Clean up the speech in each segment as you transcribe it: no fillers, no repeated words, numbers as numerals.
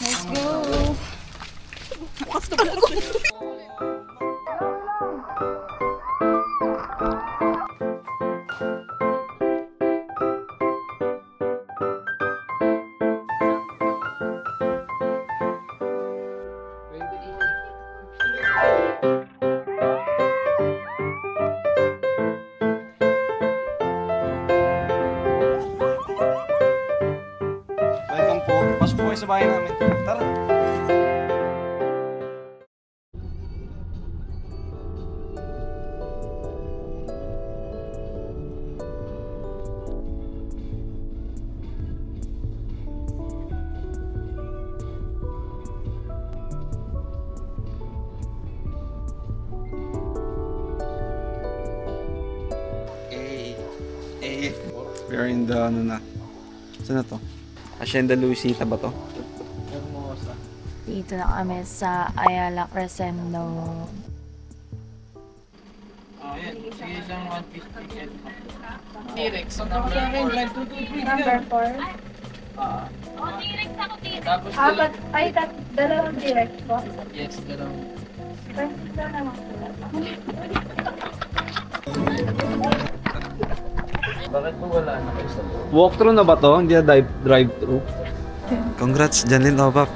Let's go! Bukas na ako! Welcome po. Pasok po kayo sa bahay namin. Tara. We're in the ano na. Saan na to? Hacienda Luisita ba to? Dito na kami sa Ayala Crescendo. Ayan, sige isang 150 chicken. T-Rex, Number 4. T-Rex ako dito. Tapos Dalawang T-Rex po. yes, dalawang. Bakit po wala na kayo sa loob? Walkthrough na ba to? Hindi na drive-thru. Congrats, Janlyn Obap.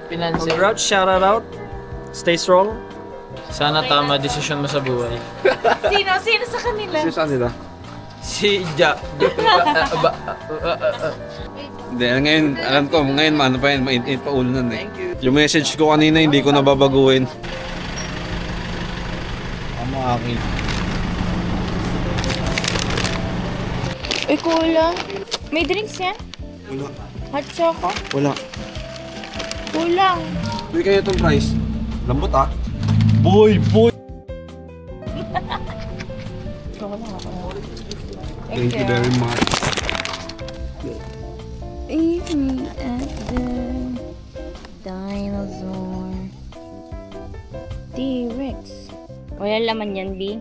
Pinansin. Congrats, shout out. Stay strong. Sana tama desisyon mo sa buhay. Sino sa kanila? Saan nila? Si Ja. Hindi, ngayon, alam ko, ngayon ano pa yun, mainit pa ulo nun eh. Yung message ko kanina, hindi ko nababaguhin. Amo aking. Uy, kulang. May drinks yan? Wala. Hot choco? Wala. Kulang. Uy, kayo itong price. Lambot ah. Boy! Thank you very much. Eat me at the dinosaur. T-Rex. Wala laman yan, B.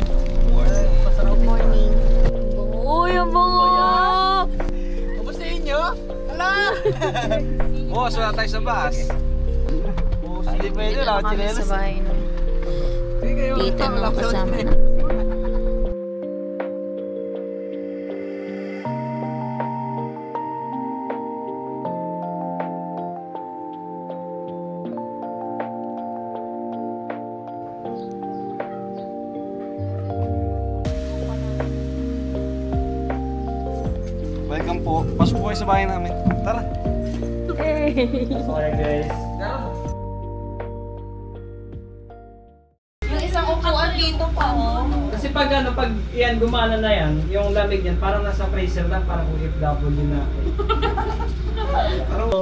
Good morning. Uy, ang bango! Kamusta inyo? Hala! Boss, wala tayo sa bus. Hindi pwede Dito lang, na kami chinelas. sa bahay ng tita na kasama na. Welcome po. Pasok po kayo sa bahay namin. Tara. Sorry guys. Yung isang upuan dito pa, oh. Kasi pag yan gumana na yan, yung lamig niyan parang nasa freezer lang, parang OFW na.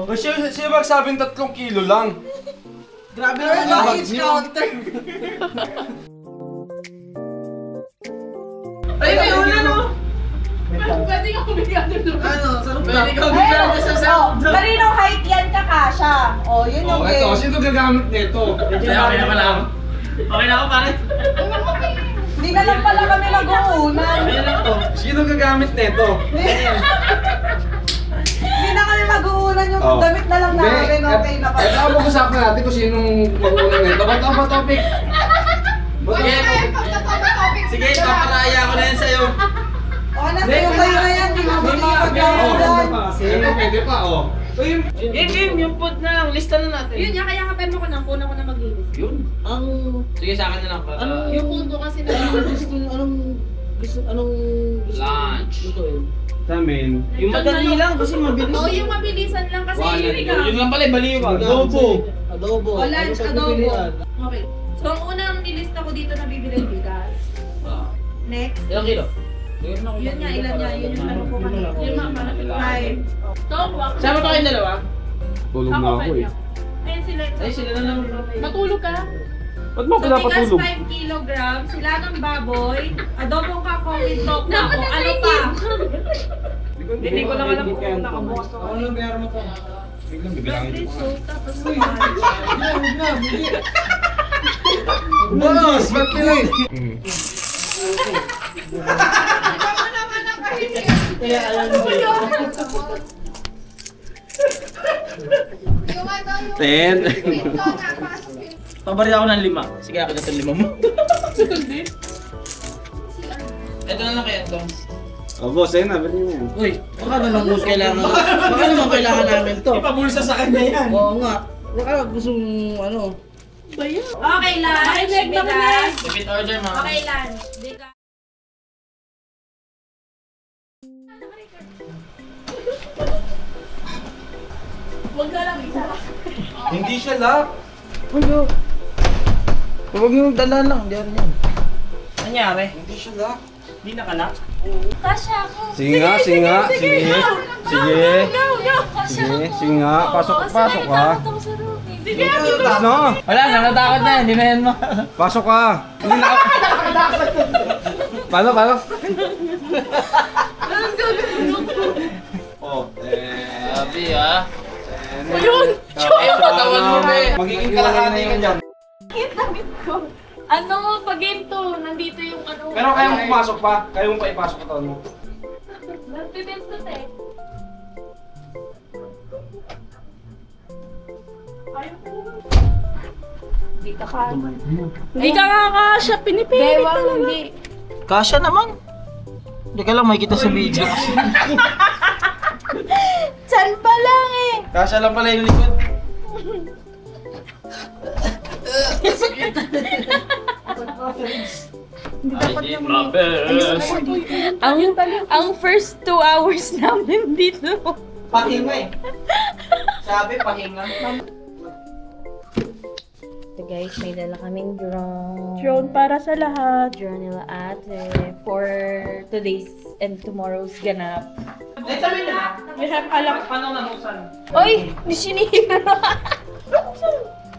O siya magsabing 3 kilo lang. Grabe naman yung counter. Ay, may ulan oh! Pwede ka bigyan doon. Ano, sarap lang. Pwede ka bigyan sa sound. Kaninong height yan kakasya? Oh, yun yung game. Ito, sino gagamit nito? Okay na pala ako. Okay na ako pare. Hindi na lang pala kami mag-uunan. Ayan lang to. Sino gagamit nito? Hindi na kami mag-uunan yung Oh. damit na lang namin. Okay na pala. Ito, mag-usapan natin kung sinong mag-uunan nito. Ba't ako ba topic? Sige, paparaya ko na yan sa'yo. O, nasa yung kayo na yan. Hindi mo makapag-uunan. Pwede pa, oh. Game, yung food na lang. Lista na natin. Yun nga, kaya kapag mo ko na, puna ko na mag-ilis. Yun. Ang Sige, sa akin na lang. Para... Yung punto kasi na anong Lunch. lutuin? Sa amin. Yung madali lang kasi mabilis. Oo, yung mabilisan lang kasi Yun lang pala, baliw. Adobo. O, lunch, Ano adobo. pagpipilian? Okay. So, ang unang nilista ko dito na bibili bigas. Next. Ilang kilo? Yun nga, ilan niya. Yun yung ano ko kanina. Yung mga parang 5. Sama pa kayong dalawa? Tulog na ako eh. Ayun sila. Ay, sila na lang. Matulog ka? Ba't mo So, bigas pinapatulog? 5 kilograms, sila ng baboy, adobong kakong with top na ako. Ano pa? Hindi ko lang alam kung nakabukas to. Ano yung bayar mo to? Biglang bibilangin ko. So, tapos Boss! Ba't nila eh? Ten. Pabari ako ng 5. Sige, ako na ito 5 mo. Ito na lang kaya ito. Oh, boss, ayun na. Bili mo yan. Uy, baka naman boss kailangan. Baka naman kailangan namin to. Ipabulsa sa kanya yan. Oo nga. Baka gusto ano. Okay, lunch. Bigas. Repeat order, ma'am. Okay, lunch. Bigas. Huwag na lang isa. Hindi siya lock. Uyo. Huwag yung dala lang. Diyan yan. Nangyari? Hindi siya lock. Hindi nakalak? Kasha ako. Sige nga, sige nga. Sige. Sige. Go, go. Kasha Sige, ako. sige nga. Pasok, Oo, pasok sige, ka. natakot ako sa room. Sige, No. Wala na, natakot na. Hindi na yan mo. Pasok ka. Hindi na ako. Paano, paano? Oh, Sabi ah. Ayun! Ayun, katawan mo, be. Magiging kalahati ka dyan. Damit ko. Ano, pag game to, nandito yung ano. Pero kaya mo pumasok pa. Kaya mo pa ipasok ito, no? Nagpipins to, te. Hindi ka ka. Hindi ka kakasya, pinipilit talaga. Hindi. Kasya naman. Hindi ka lang makikita sa video. Saan pa lang eh? Kasya lang pala yung likod. Ang first 2 hours namin dito. Pahinga eh. Sabi pahinga. So guys, may dala kaming drone. Drone para sa lahat. Drone nila ate for today's and tomorrow's ganap. We have alam. Paano nanusan? Oy! Di sinira!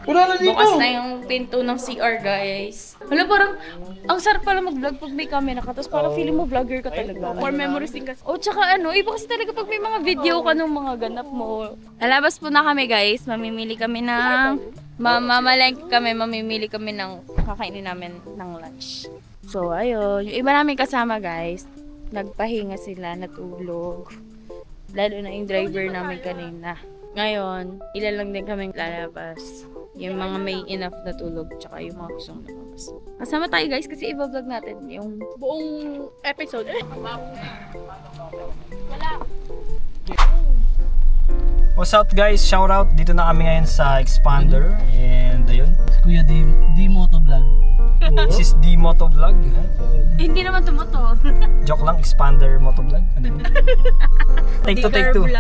Wala na dito. Bukas na yung pinto ng CR, guys. Wala, parang, ang sarap pala mag-vlog pag may camera ka. Tapos parang feeling mo vlogger ka talaga. For memories din kasi. O, tsaka ano, iba kasi talaga pag may mga video ka ng mga ganap mo. Lalabas po na kami, guys. Mamimili kami ng, mamimili kami ng kakainin namin ng lunch. So, ayun. Yung iba namin kasama, guys, nagpahinga sila, natulog. Lalo na yung driver namin kanina. Ngayon, ilan lang din kami lalabas. Yung mga may enough na tulog, tsaka yung mga gustong lumabas. Kasama tayo guys kasi i-vlog natin yung Buong episode. What's up guys? Shout out. Dito na kami ngayon sa Expander. And ayun. Kuya di motovlog. This is the Motovlog. hindi naman tumoto. Joke lang, Expander Motovlog. Ano yun? Take two.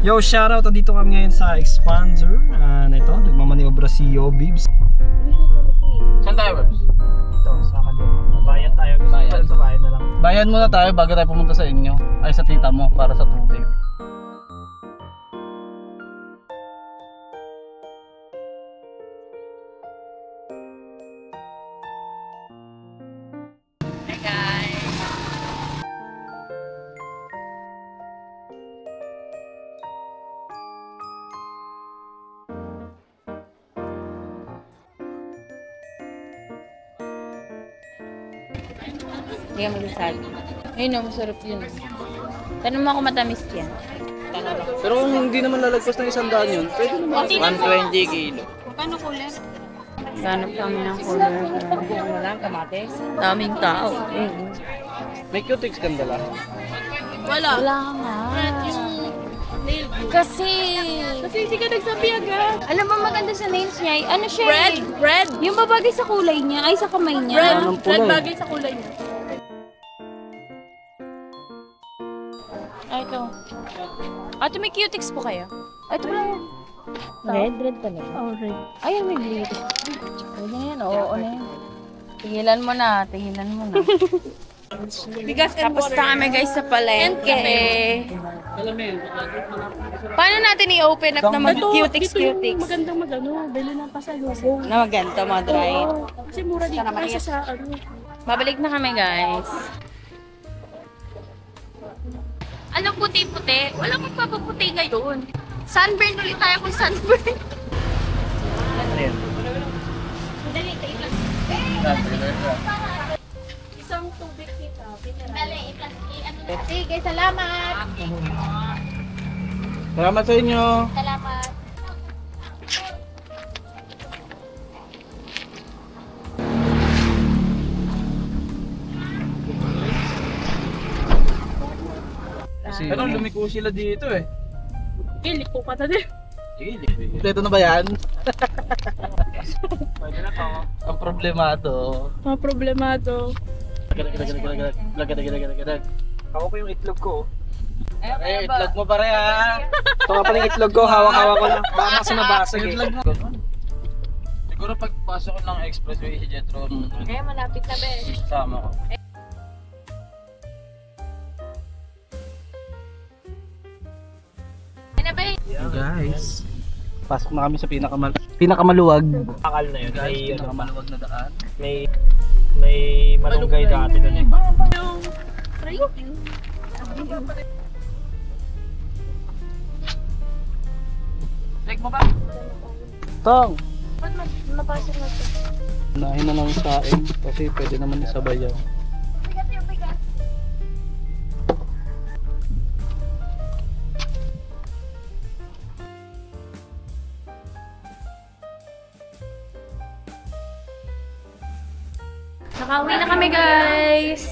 Yo, shout out. Dito kami ngayon sa Expander. Ito, nagmamaniobra si Yo Bibs. Saan tayo, Webs? Ito, sa kanila. Bayan tayo. Gusto ko sa bayan na lang. Bayan muna tayo bago tayo pumunta sa inyo. Ay sa tita mo para sa tubig. Hi guys. Hindi ka magsasabi. Ayun o, masarap yun. Tanong mo ako matamis yan. Pero kung hindi naman lalagpas ng 100 yun, pwede naman. 120 kilo. Magkano cooler? Ganap kami ng cooler. Wala, kamates. Daming tao. May cutics kang dala. Wala. Wala nga. Nail glue. Kasi Hindi ka nagsabi agad. alam mo maganda sa nails niya, ano siya Red? eh. Red? Yung babagay sa kulay niya, ay sa kamay niya. Red. Anong Red kulay? bagay sa kulay niya. Ay, ito. Ate, may cutics po kayo? Ay, ito pala yan. Red pala. Oh, red. Ay, may blue. Ay, na yan. Oo, na yan. Tigilan mo na. Bigas and Tapos water. na kami guys sa palengke. Paano natin i-open up na mga cutics? Magandang magano. Bili ng pasalubong. Na maganda, mga dry. Oo. Kasi mura dito kasi sa ano. Babalik na kami guys. Anong puti-puti? Walang magpapaputi ngayon. Sunburn ulit tayo kung sunburn. Isang tubig kita. Dali, sige, salamat. Salamat sa inyo. Salamat. Pero lumiko sila dito eh. Pilik ko ka na din. Ito na ba yan? Ang problemado. Mga problemado. Ako ko yung itlog ko. Eh, itlog mo pare ha. Ito nga pala yung itlog ko, hawak-hawak ko lang. Baka kasi nabasag eh. Itlog mo. Siguro pagpasok ko ng expressway si Jetro. Kaya malapit na ba Sama ko. Guys, pasok na kami sa pinakamaluwag. Akal na yun. May, Pinakamaluwag na daan. may malunggay dati nun eh. Check mo ba? Tong! Mapasok na ito. Unahin na lang saing kasi pwede naman isabay yan. Bigat yung bigat. Nakauwi na kami, guys.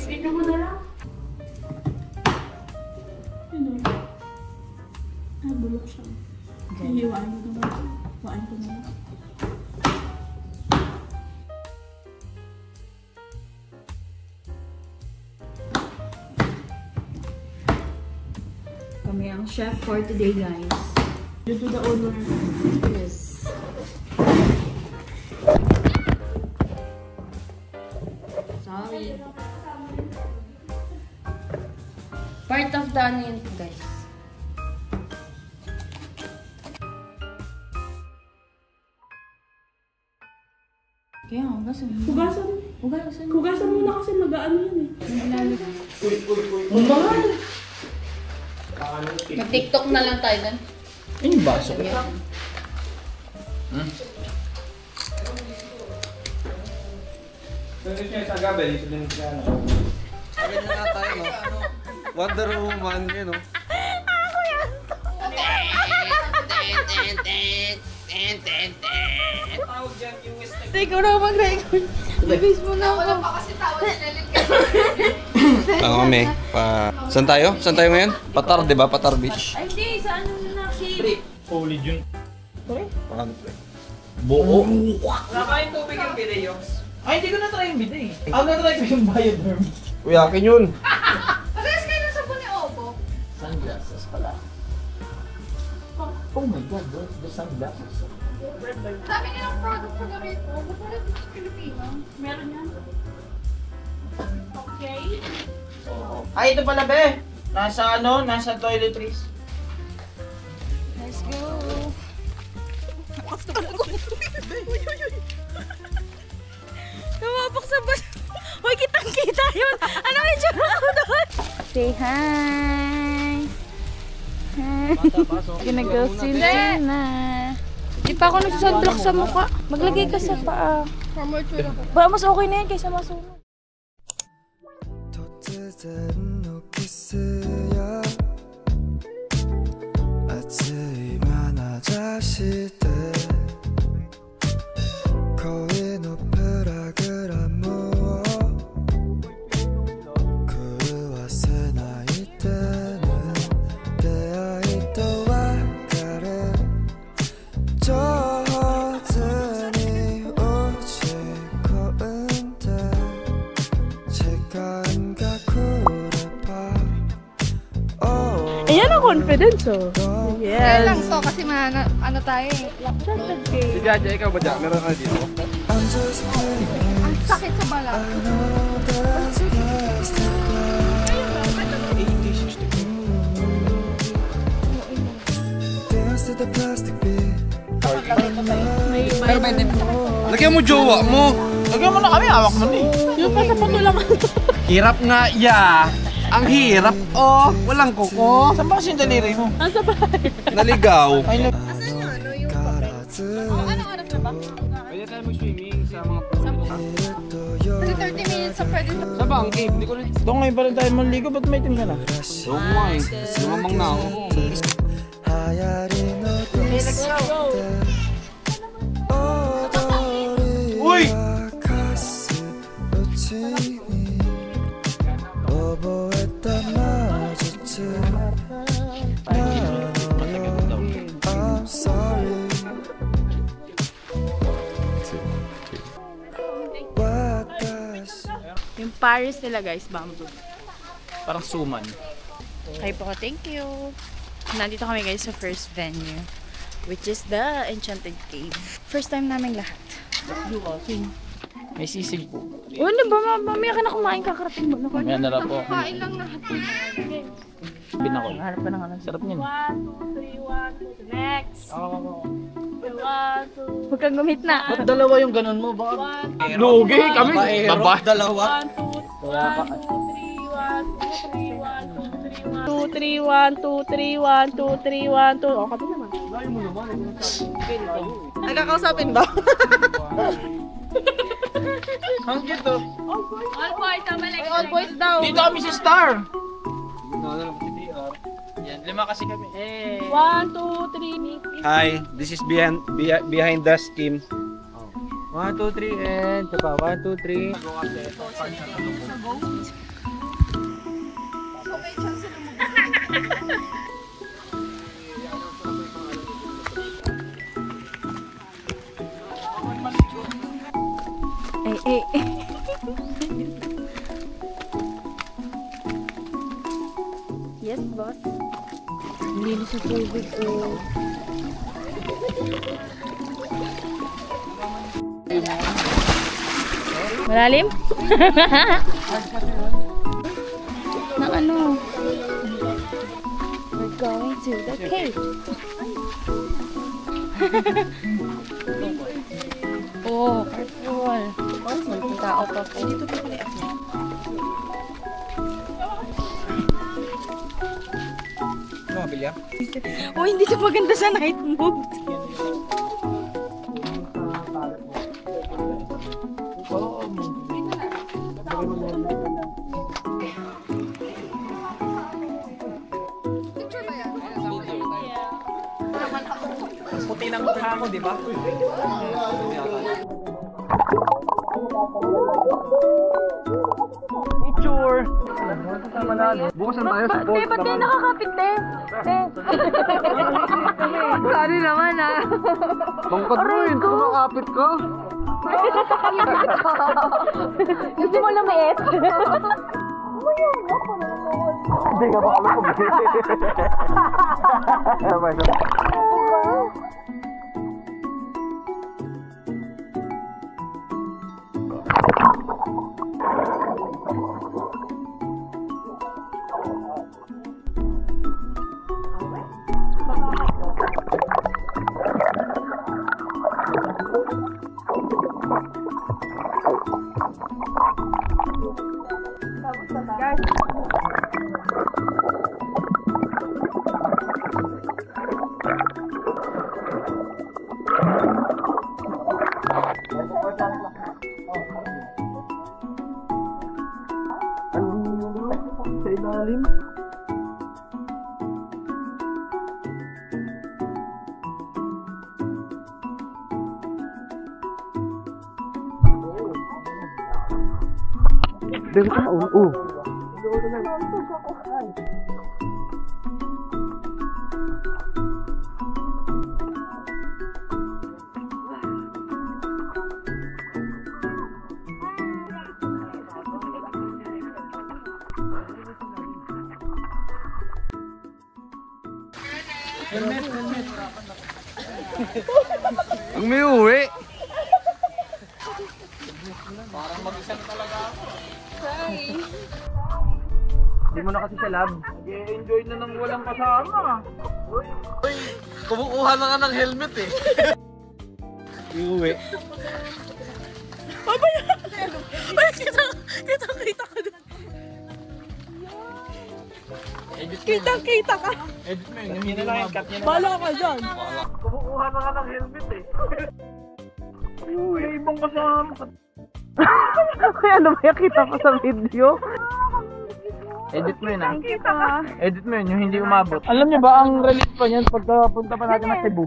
Kami ang chef for today, guys. Due to the owner. Yes. Sorry. Part of the ano yun, guys. Kaya, hugasan mo. Hugasan. Hugasan muna kasi mag-ano yan eh. Mag-tiktok na lang tayo dun. Ano yung baso ko? Sabi na nga tayo, no? Wonder Woman, yun, no? Ikaw na mag-record. Nabis mo na ako. Ano kami? Saan tayo? Saan tayo ngayon? Patar, di ba? Patar Beach. Ay, hindi. Sa ano na, Kate? Holy June. Paano? Buo. Nakain tubig yung video. Ay, hindi ko na-try yung bidet eh. Ako na-try ko yung Bioderm. Uy, akin yun. Parehas kayo ng sabon ni Opo. Sunglasses pala. Oh my God, the sunglasses. Sabi nilang product ko na rin po. Ba't wala dito sa Pilipino? Meron yan. Okay. Ay, ito pala be. Nasa toiletries. Let's go. Tumapak sa bus. Hoy, kitang-kita yun. Ano yung tsura ko doon? Say hi. Hi. Gonna go soon na. Di pa ako nagsusunblock sa mukha. Maglagay ka sa paa. Ba, mas okay na yan kaysa masunog. Ayan ang confidence, oh. Kaya Yes. lang to kasi ano tayo eh. Si Jaja, ikaw ba dyan? Meron ka dito? Ang sakit sa bala. Pero pwede. Lagyan mo jowa mo. Lagyan mo na kami, hawak mo na eh. Yung pa sa pato lang. Hirap nga, Ang hirap, oh. Walang kuko. Saan ba kasi yung daliri mo? Nasa bahay. Naligaw. Ay, Ano yung papel? Anong oras na ba? Pwede tayo mag-swimming sa mga pool. sa pwede. Sa ba ang cave? Hindi ko rin. Doon ngayon pa rin tayo maligo. Ba't may itim ka na? Oo nga eh. Lumamang na ako. Let's go. Uy! Yung Paris nila guys, bamboo. Parang suman. Hi po, thank you. Nandito kami guys sa first venue, which is the Enchanted Cave. First time namin lahat. May sisig po. Oh, ano ba? Mamaya ka na kumain, kakarating mo na ko. May narap po. Kain lang na. Binako. Harap pa ng ano. Sarap niyan. 1, 2, 3, 1, 2. Next. 1, 2. Huwag kang gumit na. Ba't dalawa yung ganun mo? Baka... 1, 2, Lugi kami. Baba. 1, 2, 3, 1, 2, 3, 1, 2, 3, 1, 2, 3, 1, 2, 3, 1, 2. Oh, kami naman. Nagkakausapin ba? Ang gito. All boys, all boys daw. Dito kami sa Star. Yan, 5 kasi kami. 1, 2, 3. Hi, this is behind the scheme. 1, 2, 3, and ito pa. 1, 2, 3. Eh. Yes, boss. Hindi na sa tubig ko. Malalim? Na ano? We're going to the cave. Oh, careful. May tao pa po. Dito pa pala ako. Bilya? Oh, hindi ito maganda sa night mode. Puti ng mukha ko, di ba? Picture! Bukasan tayo sa post. Ba't tayo nakakapit, te? Sorry naman, ah. Tungkod mo yun, kumakapit ka. Gusto mo lumiit? Hindi ka baka makabili. Sa ilalim. Dito ka na, Ang may uwi. Parang mag-isa na talaga ako. Hindi mo na kasi sa lab. Nag-enjoy na nang walang kasama. Uy, kumukuha na nga ng helmet eh. Uwi. Kita ka doon. Kita ka. Edit mo yun, hindi na cut niya na. Bala ka dyan. Kumukuha na nga ng helmet eh. Uy, ibang kasama. Kaya ano ba yung kita ko sa video? Edit mo yun Edit mo yun, yung hindi umabot. Alam niyo ba ang release pa niyan pagka punta pa natin na Cebu?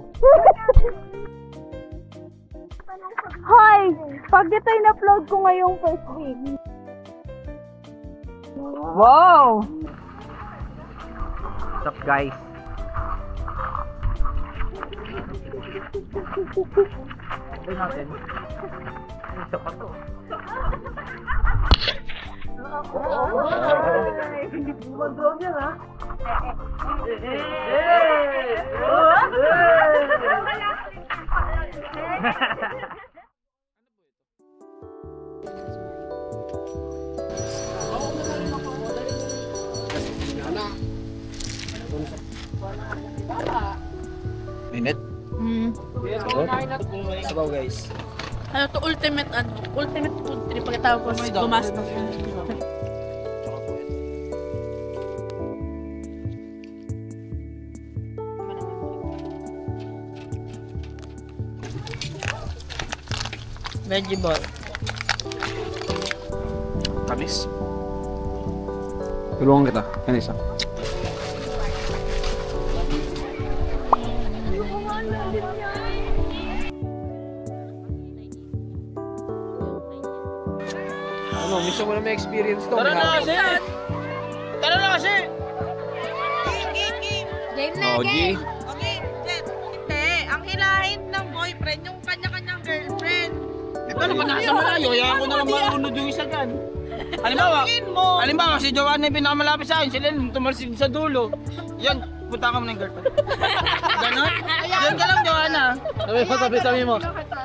Hoy! Pag ito in-upload ko ngayong first week. Wow! What's up guys? Sabay natin. Isa pa to. Hindi mag-drone yan ha? Minute? Sabaw guys. Ano to, ultimate food trip pagkatapos gumastos. Veggie ball. Kamis. Tulungan kita. Yan isa. Ano, gusto mo na may experience to? Tara na kasi! Tara na kasi! Game na, Oh, game! G. Okay, Jet. Hindi, ang hilahin ng boyfriend, yung kanya-kanyang girlfriend. Ito na pa nasa malayo, kaya ako na lang marunod yung isa dyan. Halimbawa, si Joanna yung pinakamalapit sa akin, sila yung tumalsig sa dulo. Yan, punta ka mo ng girlfriend. Ganon? Yan ka lang, Joanna. Sabi mo.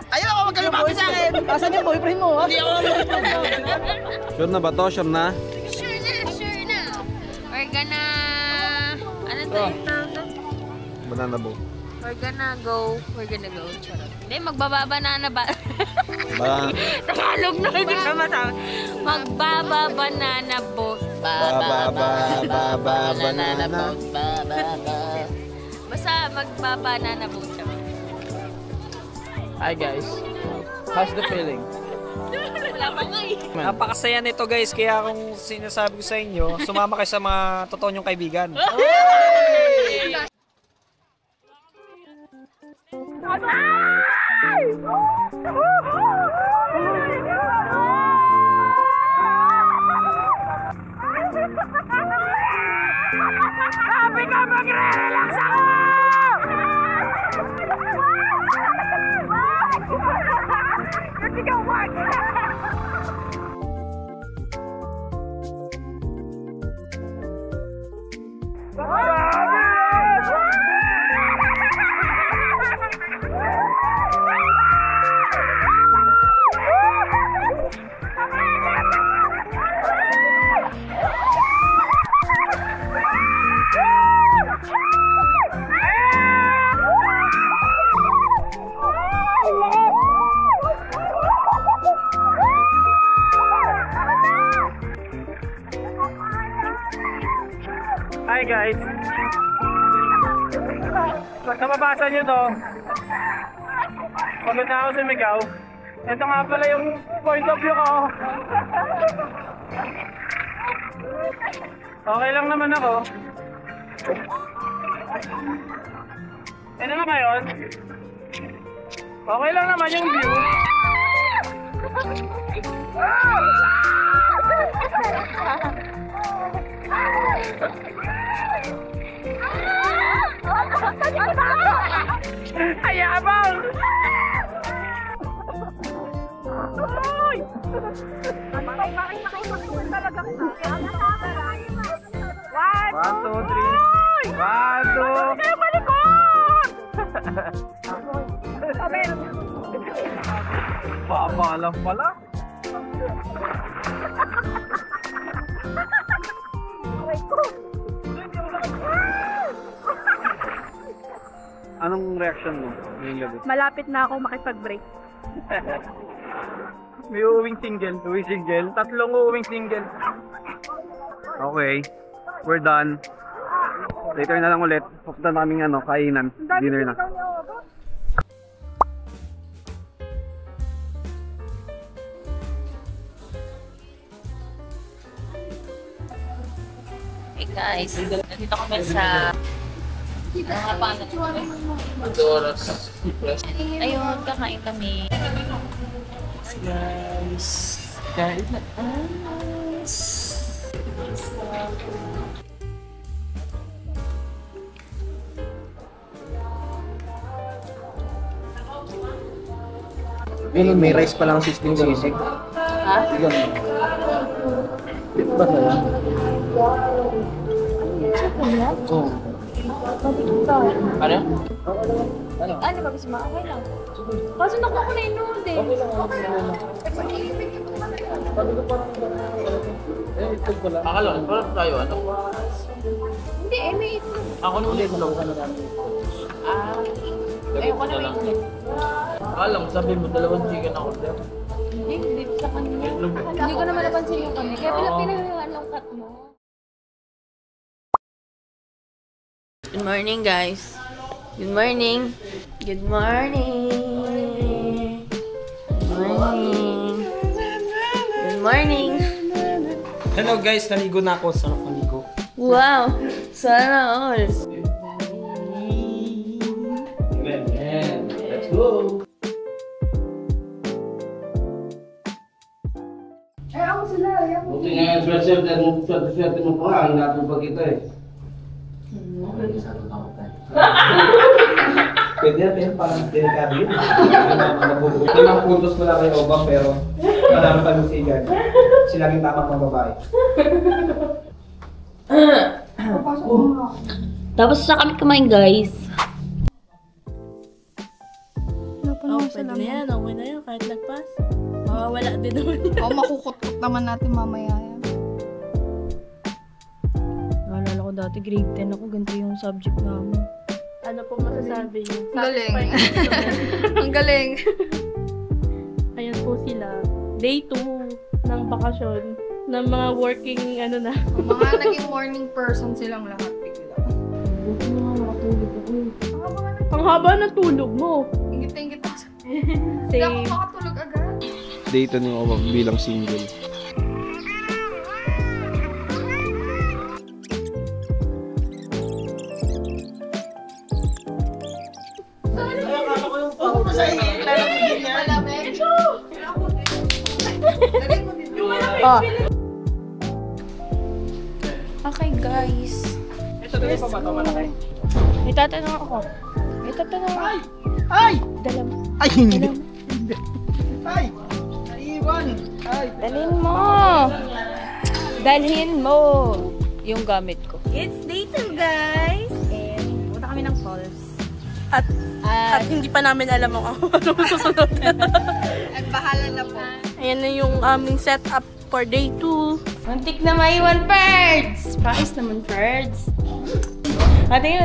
Ayaw ako magkalapapit sa akin. Asan yung boyfriend mo? Hindi ako magkalapapit. Sure na ba to? Sure na? Sure na. We're gonna... Ano to yung tawag doon? Banana boat. We're gonna go. Charot. Hindi, magbaba-banana ba? Tagalog na, hindi ka masabi. Magbaba-banana boat. Banana boat. Basta magbaba-banana boat kami. Hi guys. How's the feeling? Wala pa nga eh. Napakasaya nito guys, kaya kung sinasabi ko sa inyo, sumama kayo sa mga totoo nyong kaibigan. Sabi ka magre-relax ako! Kasi ka wag! Hi guys! Basta mabasa nyo to. Pagod na ako sumigaw. Ito nga pala yung point of view ko. Okay lang naman ako. Ano na ngayon? Okay lang naman yung view. Ayabang! One, two, three. One, two. Papalam pala. Anong reaction mo ngayong gabi? Malapit na ako makipag-break. May uuwing single. Tatlong uuwing single. Okay. We're done. Later na lang ulit. Pupunta na kaming kainan. Dinner na. Hey guys, nandito kami sa Oras. ayun, kakain kami. Guys. Guys. Yun, may rice pa lang sisig. Ha? Yun. Ba na yan? Oo. Ano? Ano ba gusto mo? Okay lang. Kaso nakuha ko na yung noodles. Akala ko parang tayo ano? Hindi, may itlog. Ako nung ulit lang. Ayoko na may itlog. Akala mo sabi mo dalawang chicken ako order. Hindi sa kanya. Hindi ko naman napansin yung kanya. Kaya pinaghaluan lang cut mo. Good morning, guys. Good morning. Good morning. Good morning. Good morning. Hello guys, naligo na ako. Sarap maligo. Wow! Sana all. Let's go! Buti nga yung swerte mo pa, ang natupag ito eh. Pwede natin parang delikado yun. Limang puntos ko lang kay Obang pero marami talusigan. Silaging tamang mga babae. Tapos na kami kumain, guys. Pwede na yan. Okay na yan. Kahit nagpas. Mawawala din naman yan. O, makukot-kot naman natin mamaya yan. Naalala ko dati, grade 10 ako. Ganito yung subject namin. Ano po masasabi niyo? Ang galing. Ang galing. Ayan po sila. Day 2 ng bakasyon. Ng mga working ano na. Mga naging morning person silang lahat bigla. Buti na nga nakatulog ako. Ang haba ng tulog mo. Ingit-ingit ako. Hindi ako Same. makatulog agad. Dito ni Obang bilang single. Oh. Okay, guys. Ito na yung pabato malaki. May tatanong ako. May tatanong ako. Ay! Dala mo. Ay! Hindi! Ay! Naiwan! Ay! Dalhin mo. Dalhin mo. Yung gamit ko. It's day 2, guys. And punta kami ng falls. At hindi pa namin alam ang anong susunod. At bahala na po. Ayan na yung aming setup for day 2. Muntik na maiwan, Ferds! Pakis naman, Ferds. Ate.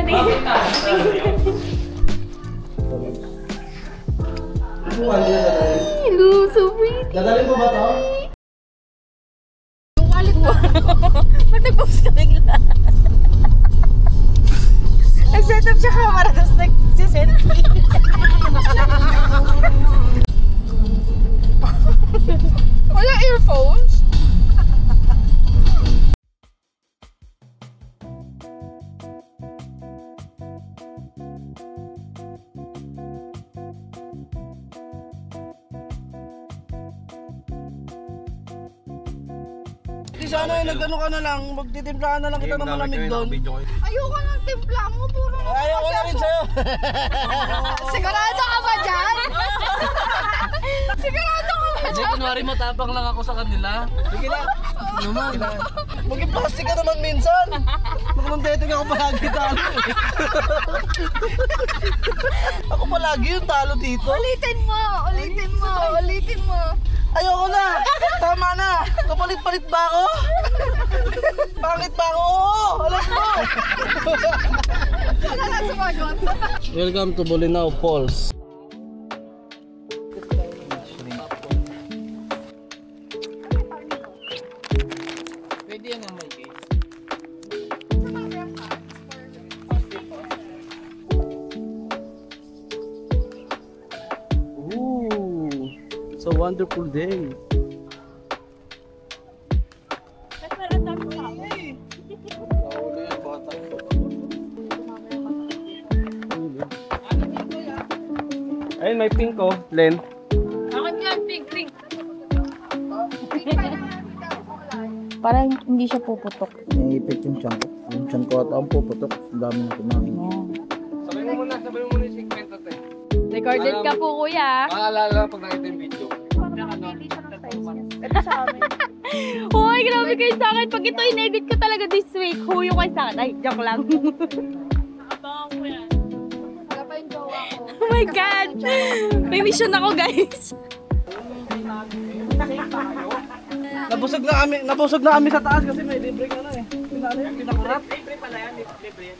Hello, so pretty. Dadalhin mo ba to? Yung wallet mo. Ba't nag-post ka bigla? Nag-set up siya camera, tapos nag-selfie. Wala earphones? Di sana yung nag-ano ka na lang, magtitimpla ka na lang kita ng malamig doon. Ayoko ng timpla mo. Puro na Ayaw ko na rin sa'yo. Sigurado ka ba dyan? Sigurado ka ba Hindi, dyan? kunwari matapang lang ako sa kanila. Sige na. Naman. Maging plastic ka naman minsan. Magmang-dating ako palagi talo eh. Ako palagi yung talo dito. Ulitin mo. Ayoko na! Tama na! Kapalit-palit ba ako? Pangit ba ako? Oo! Alam mo! Wala na sumagot. Welcome to Bolinao Falls. Pwede yan ang may case. Ooh! It's a wonderful day. Ayun, may pink ko, Len. Bakit nga, pink. Parang hindi siya puputok. Naipit yung tiyan ko. Yung tiyan ko at ang puputok. Ang dami na kumain. Sabay mo muna yung segment natin. Recorded ka po, kuya. Maalala pag nakita yung video. Ito sa amin. Hoy, grabe kayo sa akin. Pag ito in-edit ko talaga this week, huyo kayo sa akin. Ay, joke lang. Oh my God! May mission ako, guys. Nabusog na kami sa taas kasi may libre ka na eh. Pinakurat. Libre pala yan, libre yan.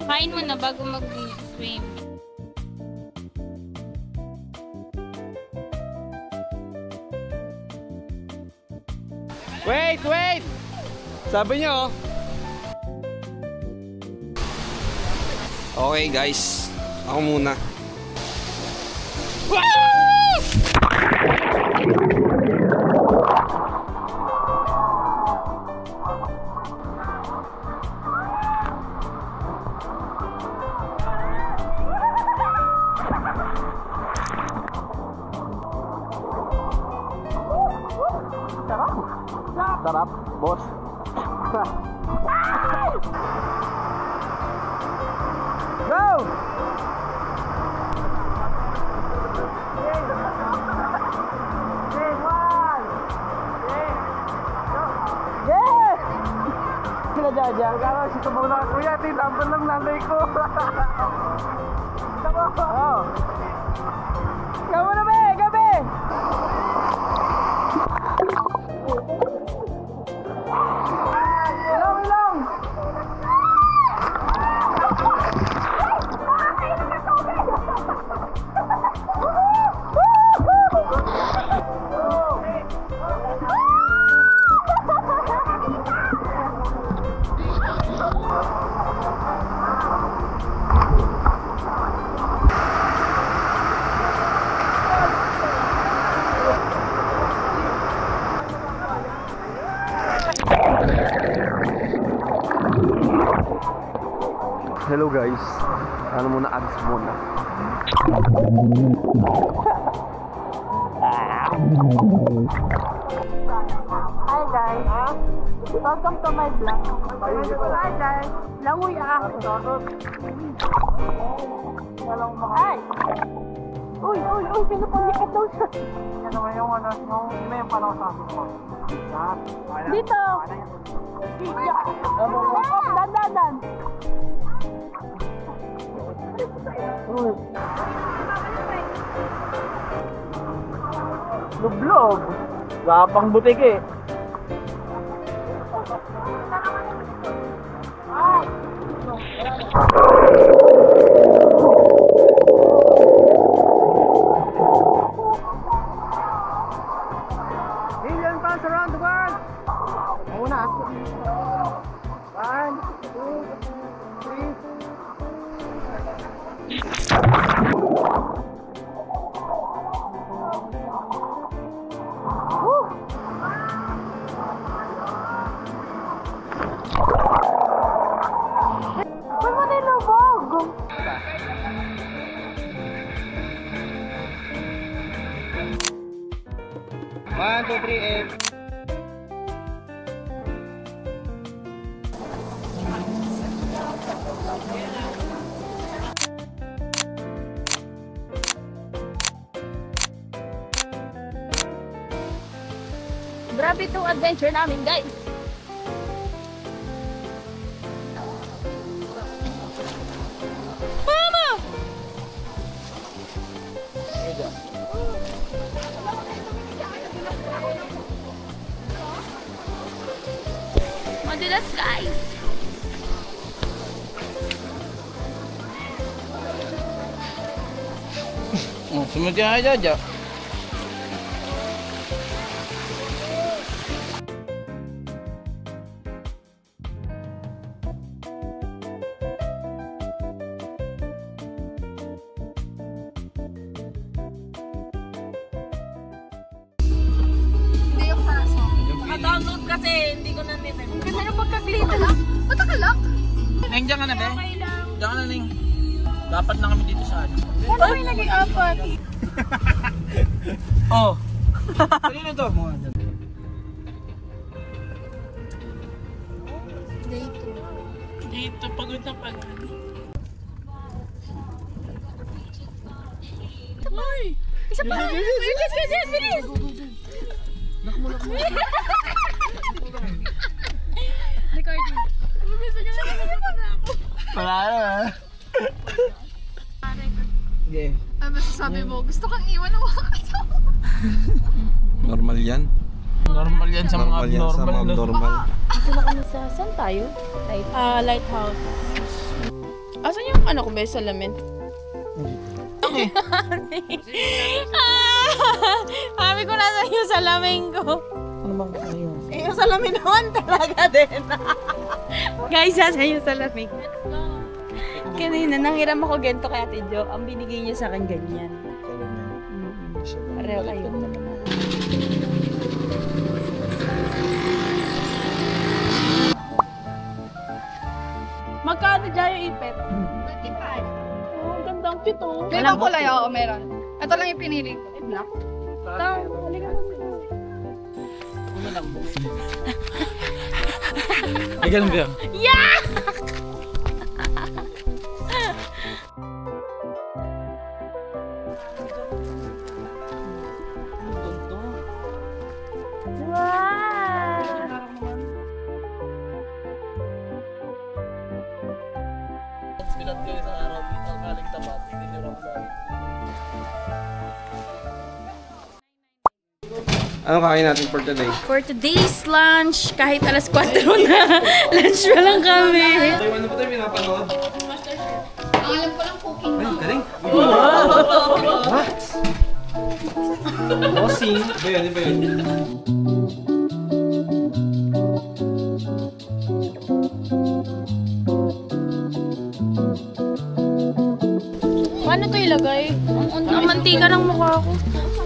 Kain mo na bago mag-swim. Wait! Sabi niyo. Okay guys, ako muna. Sarap, boss. Go! Sila Jaja. Kaya si tumaw na kuya, tinampan lang nanay ko. Oh. Kamu na be, gabi! Ilong! Hello guys. Ano muna, ads muna. Hi guys. Welcome to my vlog. Hi guys. Langoy ako. Hi. Uy, sino pa likat daw siya? Ano yung yung parang sabi ko. Dito. Dan. Lublog. Gapang butik eh. Million fans around the world. Una. 1, 1, 2, 3, and... Grabe itong adventure namin, guys. Mama! Madulas, guys. Sumunod ka na, Jaja. Naka-download kasi, hindi ko na nito. Ang ganda ng pagka-glitter. Ba't nakalock? Neng, diyan ka na, be? Diyan ka na, Neng. Dapat na kami dito sa ano. Paano kayo naging apat? Oh. Kanino to? Dito, pagod na pagod. Isa pa! Bilis! Bilis! Recording. Gusto niyo na ako. Wala na. Okay. Ano masasabi mo? Gusto kang iwan ng mga kasama. Normal yan. Normal yan sa mga Normal yan sa abnormal. mga no? normal. Dito na kami sa... Saan tayo? Lighthouse. Asan yung ano ko ba yung salamin? Okay. Sabi ko nasa yung salamin ko. Ano bang ayun? Eh, yung salamin naman talaga din. Guys, nasa yung salamin. Kanina, nanghiram ako gento kay Ate Jo. Ang binigay niya sa akin ganyan. Pareho kayo. Magkano dyan yung ipet? 25. Oh, ang gandang cute oh. May ibang kulay, oo, meron. Ito lang yung pinili ko. Black. Halika na sila. Ay, ganun ba yan? Bilat ko isang araw dito ang galing tapat. Hindi nyo lang galing. Ano kakain natin for today? For today's lunch, kahit alas 4 na, lunch pa lang kami. Tayo, ano ba tayo pinapanood? Ang alam ko lang cooking Ay, mo. galing! What? Bossing! Iba yun, iba yun. Paano to ilagay? Ang mantika ng mukha ko.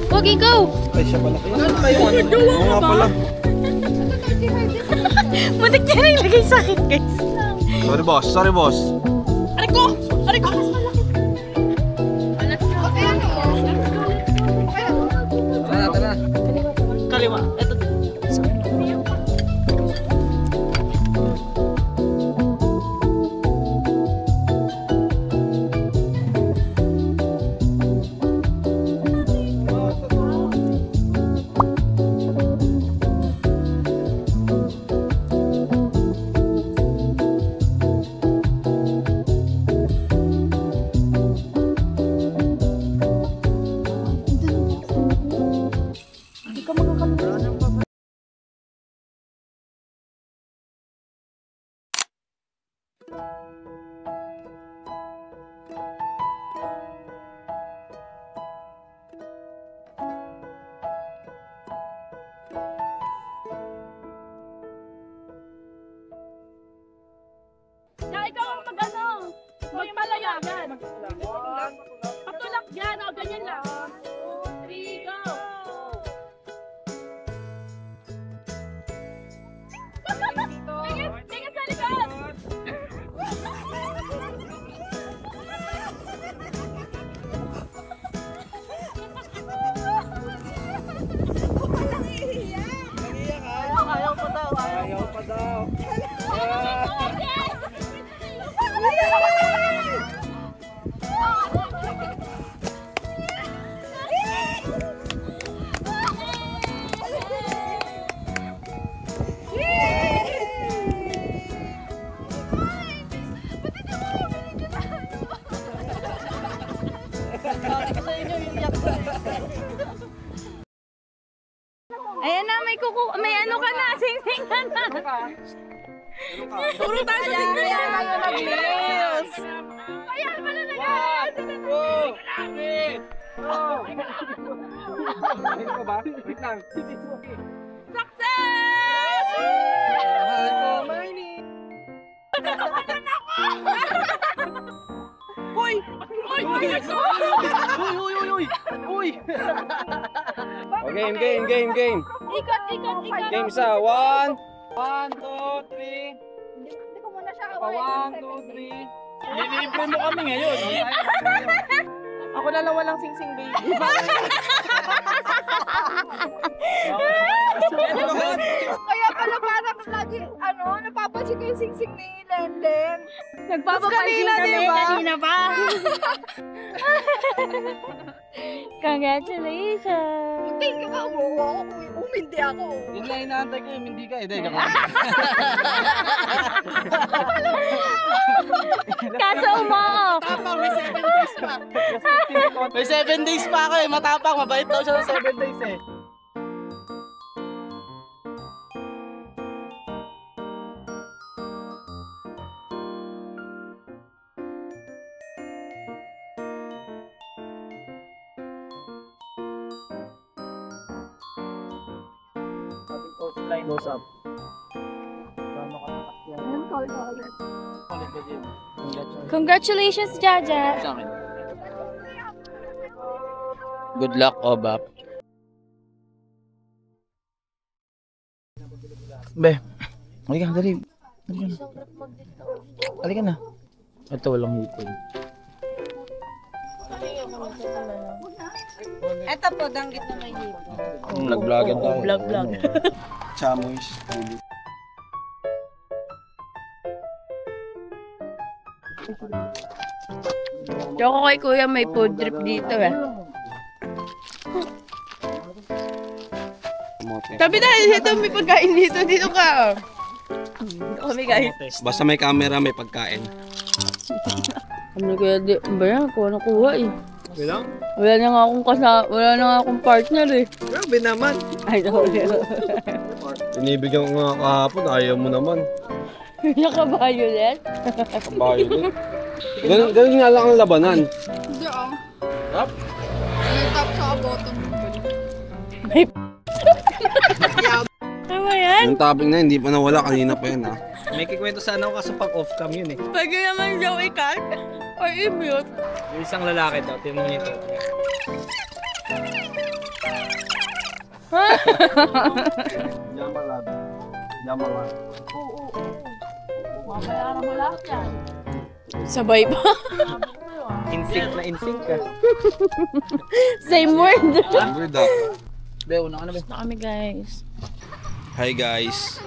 Huwag ikaw! Ay, siya pala kayo. Ano ba yung ano? Oo nga pala. Muntik niya na ilagay sa akin, guys. Sorry, boss. Sorry, boss. Aray ko! Aray ko! Okay, ano? Tara, tara. Kaliwa. Ito. Ya, ikaw ang mag-ano. Magpalaya yan. Patulak yan. O, ganyan lang. 2, 3, go. Tingin sa likod. Ayaw pa daw. Ayaw pa daw. Ayan na, may ano ka na, sing-sing ka na. Puro tayo sa tingnan. Yes! Ayan, pala na yan. 1, 2, 3, go! Ayun pa ba? Wait lang. Success! Mahal ko, Marnie! Uy! Uy! Uy! Uy! Uy! Uy! Uy! Oh, game, game, game, game. Ikot. Game sa 1, 2, 3. Hindi ko muna siya 1, 2, 3. Nilibre mo kami ngayon. Ako na lang walang sing-sing baby. Kaya pala parang lagi, napapansin ko yung sing-sing ni Lenden. Nagpapapansin kami kanina pa. Congratulations! Thank you ba? Umindi ako. Yun lang inaantay ko, hindi ka. Kaso umoo. Tapang, may 7 days pa. May 7 days pa ako eh. Matapang, mabait daw siya sa 7 days eh. Close up. Congratulations, Jaja! Good luck, Obap. Be, halika, dali. Halika na. Ito, walang hipon. Ito po, danggit na may hipon. Vlog-vlogan tayo. Vlog. Chamois. Yoko kay kuya may food trip dito eh. Sabi na, ito may pagkain dito. Dito ka. Dito kami guys. Basta may camera, may pagkain. Kami kuya, ba yan? Kuha na kuha eh. Wala? Wala na nga akong partner eh. Grabe naman. Ay, sorry. Binibigyan ko nga kahapon, ayaw mo naman. Naka-violet? Kabayo din. Ganun nga lang ang labanan. Hindi ah. Top? May top sa bottom. Tama yan? Yung topping na, hindi pa nawala. Kanina pa yun, ha? May kikwento sana ako kaso pag off cam yun eh. Pwede naman daw i-cut or i-mute. Yung isang lalaki daw, tingnan mo nito. Yamalad. Yamalad. Mabayaran mo lahat yan. Sabay pa. In-sync na in-sync ka. Same word. We're done. Be, una ka na be. Na kami guys. Hi guys.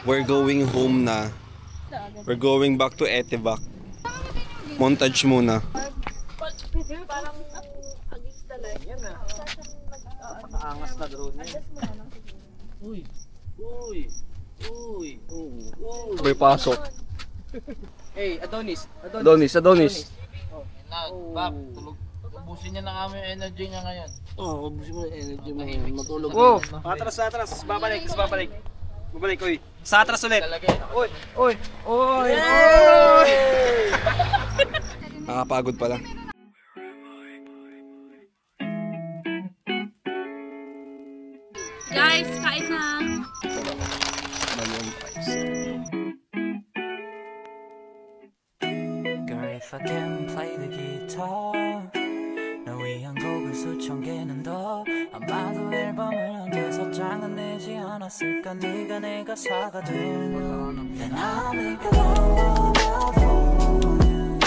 We're going home na. We're going back to Etivac. Montage muna. Angas na drone niya. Uy. May pasok. Hey, Adonis. Adonis. Bak, tulog. Ubusin niya na kami yung energy niya ngayon. Oo, ubusin mo yung energy mo. Matulog. Oh, atras. Babalik. Babalik, oy. Sa atras ulit. Oy. Nakapagod pala. Guys, kain na. Girl, if I can play the guitar 널 위한 곡을 수천 개는 더 아마도 앨범을 한 6장은 내지 않았을까 네가 내 가사가 되면 Then I'll make a love for you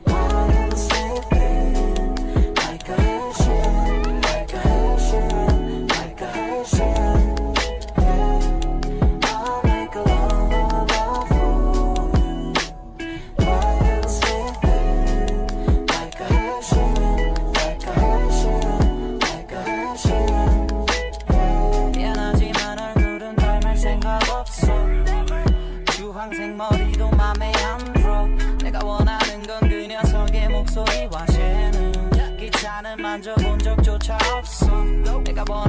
while you're sleeping Like a Hessian, like a Hessian, like a Hessian Yeah, I'll make a love for you while you're sleeping Like a Hessian, like a Hessian, like a Hessian 미안하지만 얼굴은 닮을 생각 없어 주황색 머리도 맘에 안 들어 내가 원하는 건 그 녀석의 목소리와 쟤는 기타는 만져본 적조차 없어 내가 원하는